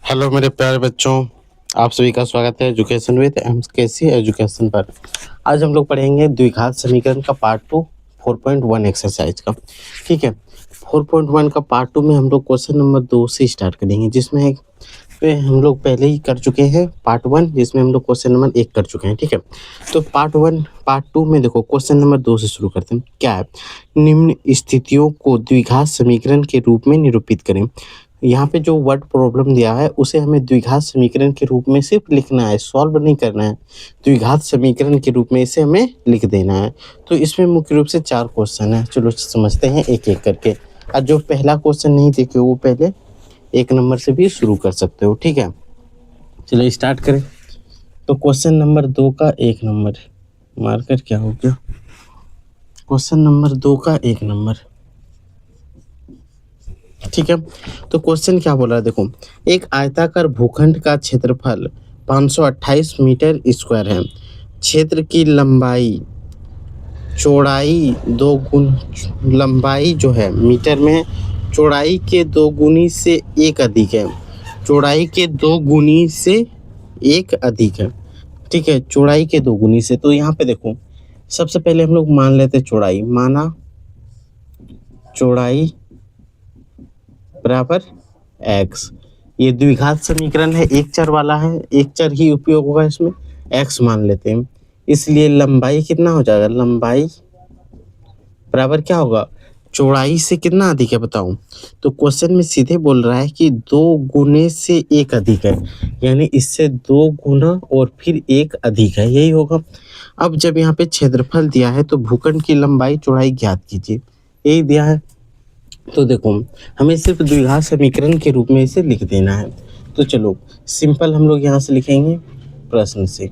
Hello मेरे प्यारे बच्चों, आप सभी का स्वागत है एजुकेशन विद एमकेसी एजुकेशन पर। आज हम लोग पढ़ेंगे द्विघात समीकरण का पार्ट 2 4.1 एक्सरसाइज का। ठीक है, 4.1 का पार्ट 2 में हम लोग क्वेश्चन नंबर 2 से स्टार्ट करेंगे, जिसमें पे हम लोग पहले ही कर चुके हैं पार्ट 1, जिसमें हम लोग क्वेश्चन नंबर 1 कर चुके हैं। ठीक है, तो पार्ट 2 में देखो क्वेश्चन नंबर 2 से शुरू करते हैं। क्या है? निम्न स्थितियों को द्विघात समीकरण के रूप में निरूपित करें। यहाँ पे जो वर्ड प्रॉब्लम दिया है उसे हमें द्विघात समीकरण के रूप में सिर्फ लिखना है, सॉल्व नहीं करना है। द्विघात समीकरण के रूप में इसे हमें लिख देना है। तो इसमें मुख्य रूप से 4 क्वेश्चन है। चलो समझते हैं एक एक करके। और जो पहला क्वेश्चन नहीं देखे वो पहले 1 नंबर से भी शुरू कर सकते हो। ठीक है, चलो स्टार्ट करें। तो क्वेश्चन नंबर 2 का 1 नंबर मार्कर क्या हो गया? क्वेश्चन नंबर 2 का 1 नंबर। ठीक है, तो क्वेश्चन क्या बोल रहा है देखो। एक आयताकार भूखंड का क्षेत्रफल 528 मीटर स्क्वायर है। क्षेत्र की लंबाई चौड़ाई लंबाई जो है मीटर में है, चौड़ाई के 2 गुनी से 1 अधिक है। चौड़ाई के 2 गुनी से 1 अधिक है। ठीक है, चौड़ाई के 2 गुनी से। तो यहाँ पे देखो, सबसे पहले हम लोग मान लेते चौड़ाई। माना चौड़ाई बराबर x। ये द्विघात समीकरण है, एक चर वाला है, एक चर ही उपयोग होगा इसमें, x मान लेते हैं। इसलिए लंबाई कितना हो जाएगा? लंबाई बराबर क्या होगा? चौड़ाई से कितना अधिक है बताओ? तो क्वेश्चन में सीधे बोल रहा है कि 2 गुने से 1 अधिक है, यानी इससे 2 गुना और फिर 1 अधिक है, यही होगा। अब जब यहाँ पे क्षेत्रफल दिया है तो भूखंड की लंबाई चौड़ाई ज्ञात कीजिए, यही दिया है। तो देखो, हमें सिर्फ द्विघात समीकरण के रूप में इसे लिख देना है। तो चलो सिंपल हम लोग यहाँ से लिखेंगे प्रश्न से।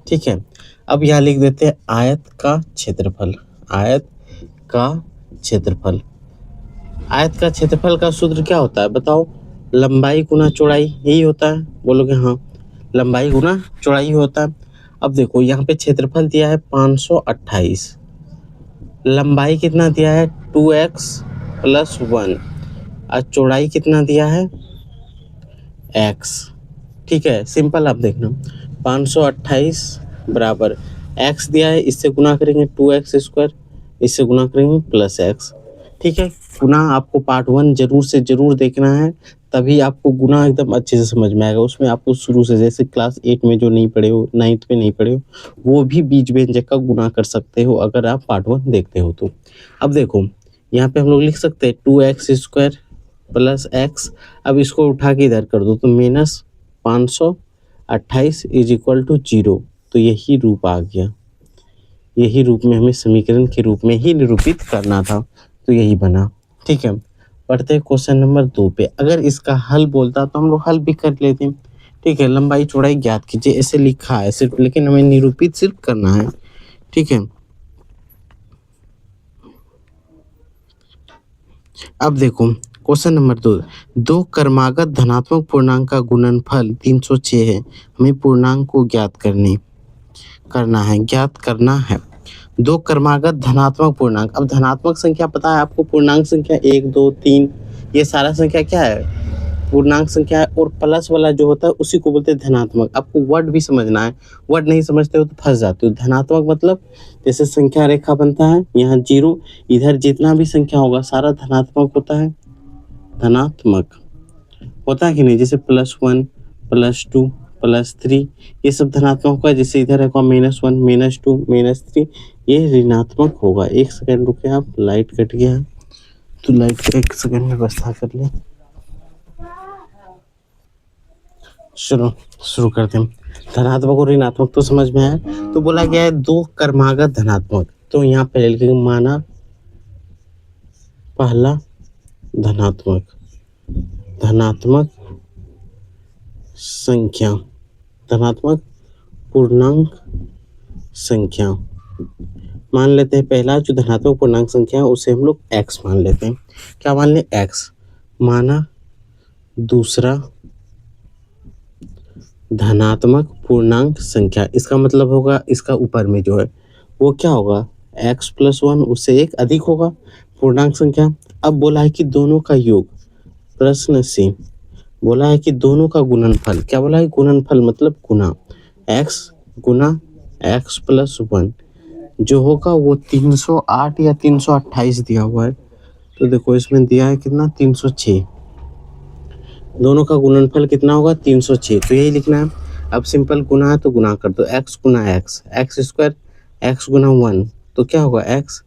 ठीक है, अब यहाँ लिख देते हैं आयत का क्षेत्रफल। आयत का क्षेत्रफल। आयत का क्षेत्रफल का सूत्र क्या होता है बताओ? लंबाई गुना चौड़ाई, यही होता है। बोलोगे हाँ, लंबाई गुना चौड़ाई होता है। अब देखो यहाँ पे क्षेत्रफल दिया है 528, लंबाई कितना दिया है 2x + 1 और चौड़ाई कितना दिया है x। ठीक है, सिंपल आप देखना, 528 बराबर x दिया है, इससे गुना करेंगे 2x², इससे गुना करेंगे +x। ठीक है, गुना आपको पार्ट 1 जरूर से जरूर देखना है, तभी आपको गुना एकदम अच्छे से समझ में आएगा। उसमें आपको शुरू से, जैसे क्लास 8 में जो नहीं पढ़े हो, 9th में नहीं पढ़े हो, वो भी बीज व्यंजक का गुना कर सकते हो अगर आप पार्ट 1 देखते हो तो। अब देखो यहाँ पे हम लोग लिख सकते हैं 2x² + x। अब इसको उठा के इधर कर दो तो -528 = 0। तो यही रूप आ गया, यही रूप में हमें समीकरण के रूप में ही निरूपित करना था, तो यही बना। ठीक है, पढ़ते हैं क्वेश्चन नंबर 2 पे। अगर इसका हल बोलता तो हम लोग हल भी कर लेते हैं। ठीक है, लंबाई चौड़ाई ज्ञात कीजिए, ऐसे लिखा है सिर्फ, लेकिन हमें निरूपित सिर्फ करना है। ठीक है, अब देखो क्वेश्चन नंबर 2। 2 क्रमागत धनात्मक पूर्णांक का गुणनफल 306 है। हमें पूर्णांक को ज्ञात करना है। 2 क्रमागत धनात्मक पूर्णांक। अब धनात्मक संख्या पता है आपको, पूर्णांक संख्या 1 2 3, ये सारा संख्या क्या है? पूर्णांक संख्या है। और प्लस वाला जो होता है उसी को बोलते हैं धनात्मक। आपको वर्ड भी समझना है, वर्ड नहीं समझते हो तो फंस जाते हो। धनात्मक मतलब जैसे संख्या रेखा बनता है, यहाँ 0, इधर जितना भी संख्या होगा सारा धनात्मक होता है। धनात्मक होता है कि नहीं? जैसे +1 +2 +3, ये सब धनात्मक होगा। जैसे इधर है -1 -2 -3, ये ऋणात्मक होगा। 1 सेकंड रुके आप, लाइट कट गया है तो लाइट का 1 सेकंड में व्यवस्था कर ले। चलो शुरू करते हैं। धनात्मक और ऋणात्मक तो समझ में आया। तो बोला गया है 2 क्रमागत धनात्मक, तो यहाँ पे लिखेंगे माना पहला धनात्मक संख्या, धनात्मक पूर्णांक संख्या मान लेते हैं। पहला जो धनात्मक पूर्णांक संख्या है उसे हम लोग x मान लेते हैं। क्या मान लें? x। माना दूसरा धनात्मक पूर्णांक संख्या, इसका मतलब होगा इसका ऊपर में जो है वो क्या होगा? x + 1, उससे 1 अधिक होगा पूर्णांक संख्या। अब बोला है कि दोनों का योग, प्रश्न सी बोला है कि दोनों का गुणनफल, क्या बोला है, गुणनफल मतलब गुना, x गुना x प्लस 1 जो होगा वो 308 या 328 दिया हुआ है। तो देखो इसमें दिया है कितना, 306। दोनों का गुणनफल कितना होगा, 306। तो यही लिखना है। अब सिंपल गुना है तो गुना कर दो, x गुना एक्स स्क्वायर, x गुना 1 तो क्या होगा, x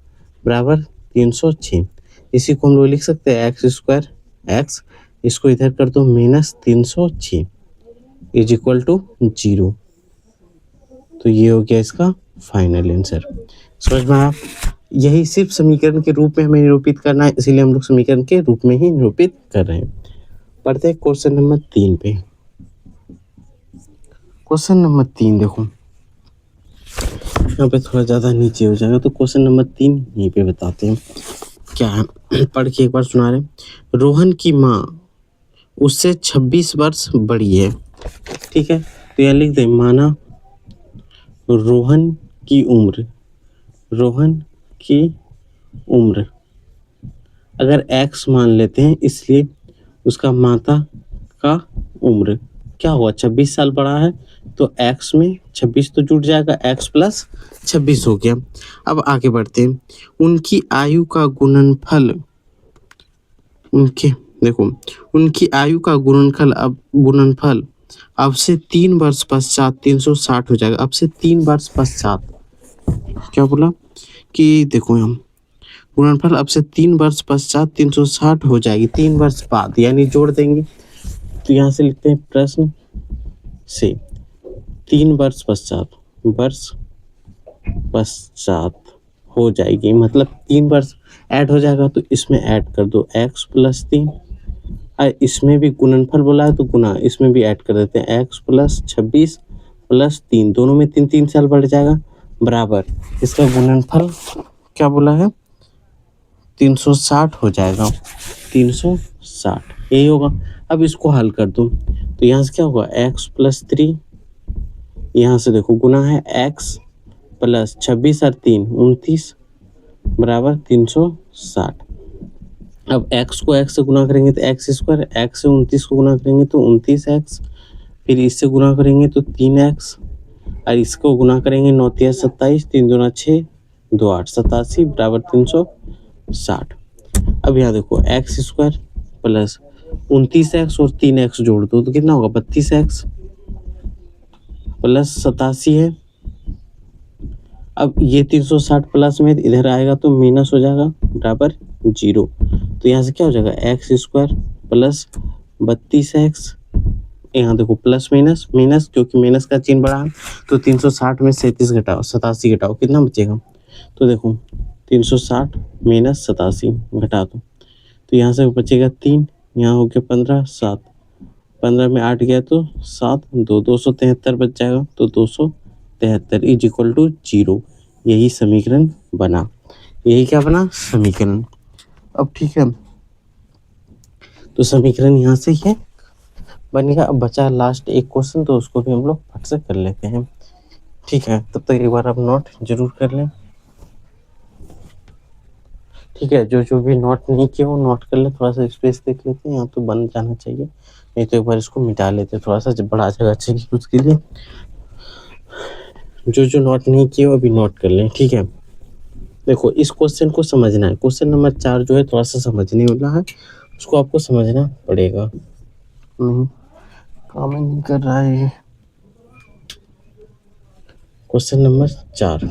बराबर 306। इसी को हम लोग लिख सकते हैं एक्स स्क्वायर एक्स, इसको इधर कर दो माइनस 306 इज इक्वल टू 0। तो ये हो गया इसका फाइनल आंसर। समझ में आया? यही सिर्फ समीकरण के रूप में हमें निरूपित करना है, इसीलिए हम लोग समीकरण के रूप में ही निरूपित कर रहे हैं। पढ़ते हैं क्वेश्चन नंबर 3 पे। क्वेश्चन नंबर 3 देखो, यहाँ पे थोड़ा ज़्यादा नीचे हो जाएगा, तो क्वेश्चन नंबर 3 यहीं पे बताते हैं क्या है। पढ़ के एक बार सुना रहे। रोहन की माँ उससे 26 वर्ष बड़ी है, ठीक है। तो यह लिख दे, माना रोहन की उम्र, रोहन की उम्र अगर x मान लेते हैं, इसलिए उसका माता का उम्र क्या हुआ, 26 साल बड़ा है, तो x में 26 तो जुड़ जाएगा, x प्लस 26 हो गया। अब आगे बढ़ते हैं। उनकी आयु का गुणनफल, उनकी आयु का गुणनफल अब से 3 वर्ष पश्चात 360 हो जाएगा। अब से 3 वर्ष पश्चात क्या बोला कि देखो हम गुणनफल अब से 3 वर्ष पश्चात 360 हो जाएगी, 3 वर्ष बाद, यानी जोड़ देंगे। तो यहाँ से लिखते हैं प्रश्न से 3 वर्ष पश्चात हो जाएगी, मतलब 3 वर्ष ऐड हो जाएगा, तो इसमें ऐड कर दो x प्लस 3, इसमें भी गुणनफल बोला है तो गुना, इसमें भी ऐड कर देते हैं x प्लस 26 प्लस 3, दोनों में 3 साल बढ़ जाएगा, बराबर इसका गुणनफल क्या बोला है, 360 हो जाएगा, 360 यही होगा। अब इसको हल कर दो, तो यहाँ से क्या होगा, x प्लस 3, यहाँ से देखो गुना है x प्लस 26 और 3 29 बराबर 360। अब x को x से गुना करेंगे तो x स्क्वायर, x से 29 को गुना करेंगे तो 29x, फिर इससे गुना करेंगे तो 3x, और इसको गुना करेंगे 9 3 27, 3 दूना 6 2 8 87 बराबर 360। अब यहाँ देखो x स्क्वायर प्लस 29x और 3x जोड़ दो तो कितना होगा, 32x प्लस 87 है। अब ये 360 प्लस में इधर आएगा तो माइनस हो जाएगा, बराबर 0। तो यहाँ से क्या हो जाएगा, एक्स स्क्वायर प्लस 32x, यहाँ देखो प्लस माइनस माइनस, क्योंकि माइनस का चिन्ह बड़ा है, तो 360 में 37 घटाओ 87 घटाओ कितना बचेगा, तो देखो 360 माइनस 87 घटा दो, तो यहाँ से बचेगा 3, यहाँ हो गया 15 7, 15 में 8 गया तो 7 2 273 बच जाएगा, तो 273 इज इक्वल टू 0। यही समीकरण बना, यही क्या बना, समीकरण। अब ठीक है, तो समीकरण यहाँ से ही बनेगा। अब बचा लास्ट एक क्वेश्चन, तो उसको भी हम लोग फट से कर लेते हैं, ठीक है। तब तक एक बार आप नोट जरूर कर लें, ठीक है। जो भी नोट नहीं किया वो नोट कर ले, थोड़ा सा स्पेस देख लेते हैं, यहाँ तो बन जाना चाहिए, नहीं तो एक बार इसको मिटा लेते हैं, थोड़ा सा जब बड़ा जगह चाहिए उसके लिए। जो नोट नहीं किए वो अभी नोट कर लें, ठीक है। देखो इस क्वेश्चन को समझना है, क्वेश्चन नंबर 4 जो है थोड़ा सा समझने वाला है, उसको आपको समझना पड़ेगा। नहीं काम नहीं कर रहा है। क्वेश्चन नंबर 4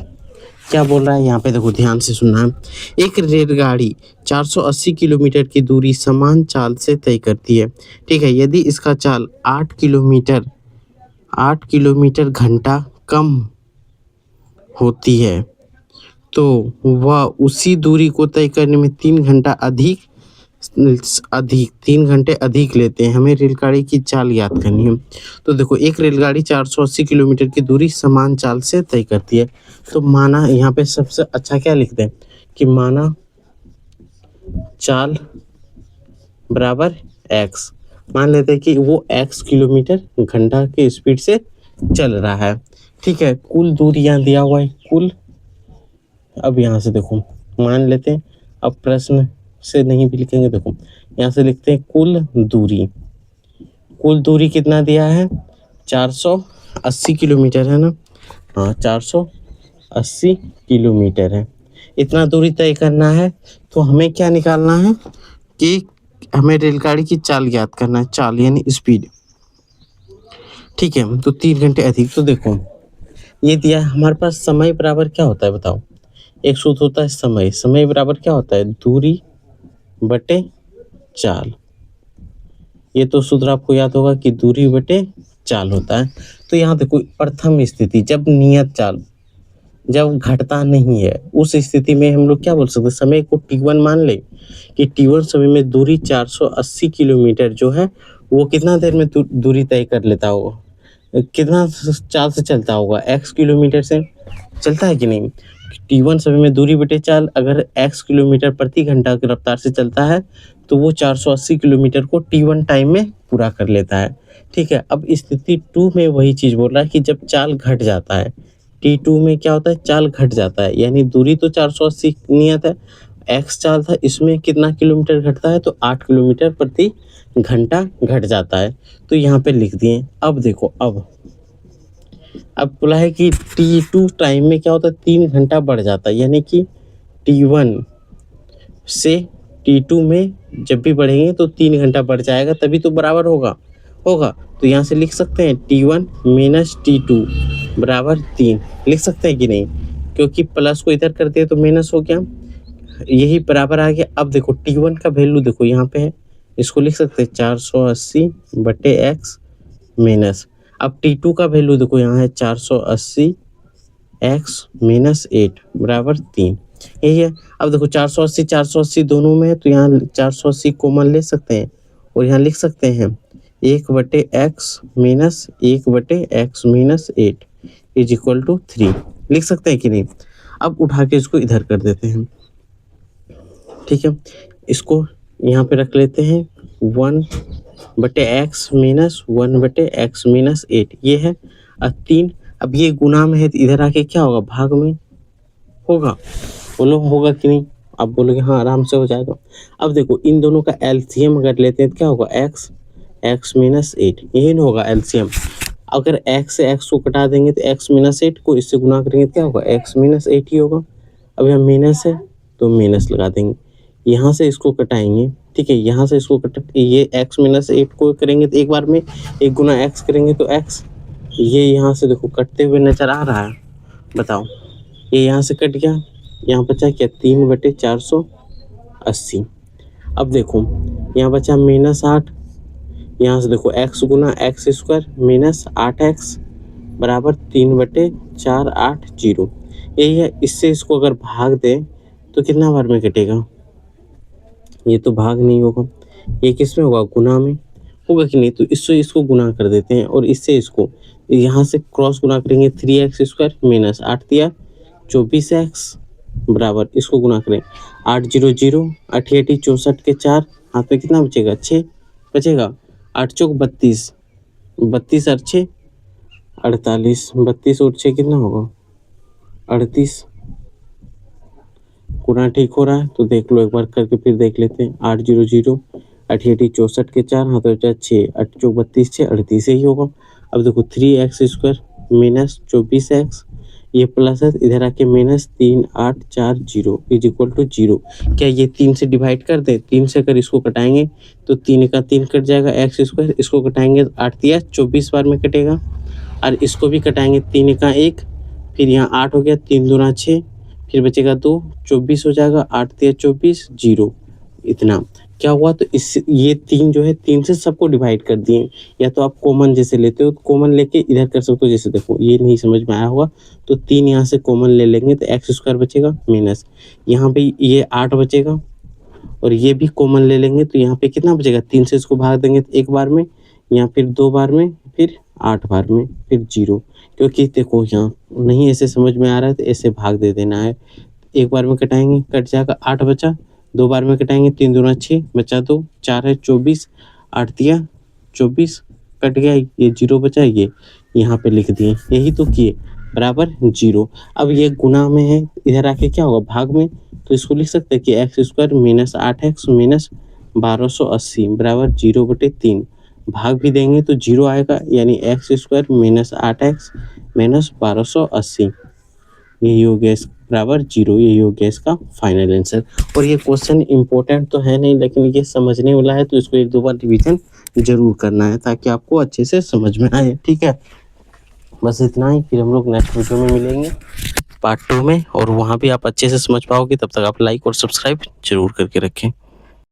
क्या बोल रहा है यहाँ पे, देखो ध्यान से सुनना है। एक रेलगाड़ी 480 किलोमीटर की दूरी समान चाल से तय करती है, ठीक है। यदि इसका चाल 8 किलोमीटर घंटा कम होती है तो वह उसी दूरी को तय करने में 3 घंटे अधिक लेते हैं। हमें रेलगाड़ी की चाल याद करनी है। तो देखो एक रेलगाड़ी 480 किलोमीटर की दूरी समान चाल से तय करती है, तो माना यहाँ पे सबसे अच्छा क्या लिखते हैं कि माना चाल बराबर x, मान लेते हैं कि वो x किलोमीटर घंटा के स्पीड से चल रहा है, ठीक है। कुल दूरी यहाँ दिया हुआ है, कुल। अब यहाँ से देखो मान लेते हैं, अब प्रश्न से नहीं भी लिखेंगे, देखो यहाँ से लिखते हैं कुल दूरी। कुल दूरी कितना दिया है? 480 किलोमीटर है ना। हाँ 480 किलोमीटर है, इतना दूरी तय करना है। तो हमें क्या निकालना है कि हमें रेलगाड़ी की चाल ज्ञात करना है, चाल यानी स्पीड। ठीक है, तो 3 घंटे अधिक। तो देखो ये दिया है हमारे पास। समय बराबर क्या होता है बताओ? एक सूत्र होता है समय। समय बराबर क्या होता है? दूरी बटे चाल। ये तो सूत्र आपको याद होगा कि दूरी बटे चाल होता है। तो यहाँ देखो प्रथम स्थिति, जब नियत चाल जब घटता नहीं है, उस स्थिति में हम लोग क्या बोल सकते हैं? समय को T1 मान ले कि T1 समय में दूरी 480 किलोमीटर जो है वो कितना देर में दूरी तय कर लेता होगा? कितना चाल से चलता होगा? x किलोमीटर से चलता है कि नहीं? T1 समय में दूरी बटे चाल अगर x किलोमीटर प्रति घंटा की रफ्तार से चलता है तो वो 480 किलोमीटर को T1 टाइम में पूरा कर लेता है। ठीक है, अब स्थिति 2 में वही चीज़ बोल रहा है कि जब चाल घट जाता है। T2 में क्या होता है? चाल घट जाता है, यानी दूरी तो 480 नियत है, x चाल था, इसमें कितना किलोमीटर घटता है? तो 8 किलोमीटर प्रति घंटा घट जाता है। तो यहाँ पे लिख दिए। अब देखो अब बोला है कि T2 टाइम में क्या होता है? 3 घंटा बढ़ जाता है, यानी कि T1 से T2 में जब भी बढ़ेंगे तो 3 घंटा बढ़ जाएगा, तभी तो बराबर होगा। तो यहाँ से लिख सकते हैं T1 माइनस T2 बराबर 3, लिख सकते हैं कि नहीं? क्योंकि प्लस को इधर कर दिया तो माइनस हो गया, यही बराबर आ गया। अब देखो T1 का वैल्यू देखो यहाँ पे है, इसको लिख सकते हैं 480 बटे x माइनस। अब T2 का वैल्यू देखो यहाँ है 480 x माइनस 8 बराबर 3, यही है। अब देखो 480 दोनों में है, तो यहाँ 480 कॉमन ले सकते हैं और यहाँ लिख सकते हैं 1 बटे एक्स माइनस 1 बटे x minus 8 is equal to 3, लिख सकते हैं कि नहीं? अब उठा के इसको इधर कर देते हैं। ठीक है, इसको यहाँ पे रख लेते हैं 1 बटे एक्स माइनस 1 बटे एक्स माइनस 8, ये है। अब 3, अब ये गुना में है तो इधर आके क्या होगा? भाग में होगा। बोलो होगा कि नहीं? आप बोलोगे हाँ आराम से हो जाएगा। अब देखो इन दोनों का एलसीएम अगर लेते हैं तो क्या होगा? एक्स माइनस 8, यही ना होगा एलसीएम। अगर x से x को कटा देंगे तो x माइनस 8 को इससे गुना करेंगे तो क्या होगा? x माइनस 8 ही होगा। अब यहाँ माइनस है तो माइनस लगा देंगे, यहाँ से इसको कटाएंगे। ठीक है, यहाँ से इसको ये x माइनस 8 को करेंगे तो एक बार में एक गुना x करेंगे तो x, ये यहाँ से देखो कटते हुए नजर आ रहा है, बताओ ये यहाँ से कट गया, यहाँ बचा क्या? 3 बटे 480। अब देखो यहाँ बचा माइनस 8, यहाँ से देखो x गुना एक्स स्क्वायर माइनस 8x बराबर 3 बटे 480, यही है। इससे इसको अगर भाग दें तो कितना बार में कटेगा? ये तो भाग नहीं होगा, ये किस में होगा? गुना में होगा कि नहीं? तो इससे इसको गुना कर देते हैं और इससे इसको यहाँ से क्रॉस गुना करेंगे, 3x स्क्वायर माइनस 8 दिया 24x बराबर, इसको गुना करें 8 0 0 8 8 64 के 4 हाथ में कितना बचेगा? 6 बचेगा। 8 चौक 32, 32 और 6 48, 32 और 6 कितना होगा? 38। गुना ठीक हो रहा है तो देख लो एक बार करके, फिर देख लेते हैं। 8 0 0 8 8 64 के 4 हाथ में बचा 6, 8 चौक 32 6 38 ही होगा। अब देखो 3x स्क्वायर माइनस 24x, ये प्लस है इधर आके माइनस 3 8 4 0 इज इक्वल टू 0। क्या ये 3 से डिवाइड कर दे? 3 से अगर इसको कटाएंगे तो 3 का 3 कट जाएगा, एक्स स्क्वायर इसको कटाएंगे 8 दिया 24 बार में कटेगा, और इसको भी कटाएंगे 3 का 1, फिर यहाँ 8 हो गया, 3 दूना 6, फिर बचेगा 2 24 हो जाएगा, 8 दिया 24 0, इतना क्या हुआ? तो इस ये 3 जो है 3 से सबको डिवाइड कर दिए, या तो आप कॉमन जैसे लेते हो कॉमन लेके इधर कर सकते हो। जैसे देखो ये नहीं समझ में आया होगा तो 3 यहाँ से कॉमन ले लेंगे तो एक्स स्क्वायर बचेगा माइनस, यहाँ पे ये 8 बचेगा और ये भी कॉमन ले लेंगे तो यहाँ पे कितना बचेगा? 3 से इसको भाग देंगे तो एक बार में, यहाँ फिर 2 बार में, फिर 8 बार में, फिर 0। क्योंकि देखो यहाँ नहीं ऐसे समझ में आ रहा है तो ऐसे भाग दे देना है। एक बार में कटाएंगे कट जाएगा, 8 बचा, 2 बार में कटाएंगे 3 दूना 6 बचा 2 4 है 24, 8 दिया 24 कट गया, ये 0 बचा, ये यहाँ पे लिख दिए, यही तो किए बराबर 0। अब ये गुना में है, इधर आके क्या होगा? भाग में, तो इसको लिख सकते हैं कि x square minus 8x minus 1280 बराबर 0/3। भाग भी देंगे तो 0 आएगा, यानी x square minus 8x minus 1280 यही हो गया बराबर 0। यही हो गया इसका फाइनल आंसर। और ये क्वेश्चन इंपॉर्टेंट तो है नहीं, लेकिन ये समझने वाला है, तो इसको 1-2 बार रिवीजन जरूर करना है ताकि आपको अच्छे से समझ में आए। ठीक है, बस इतना ही। फिर हम लोग नेक्स्ट वीडियो में मिलेंगे पार्ट 2 में, और वहाँ भी आप अच्छे से समझ पाओगे। तब तक आप लाइक और सब्सक्राइब जरूर करके रखें।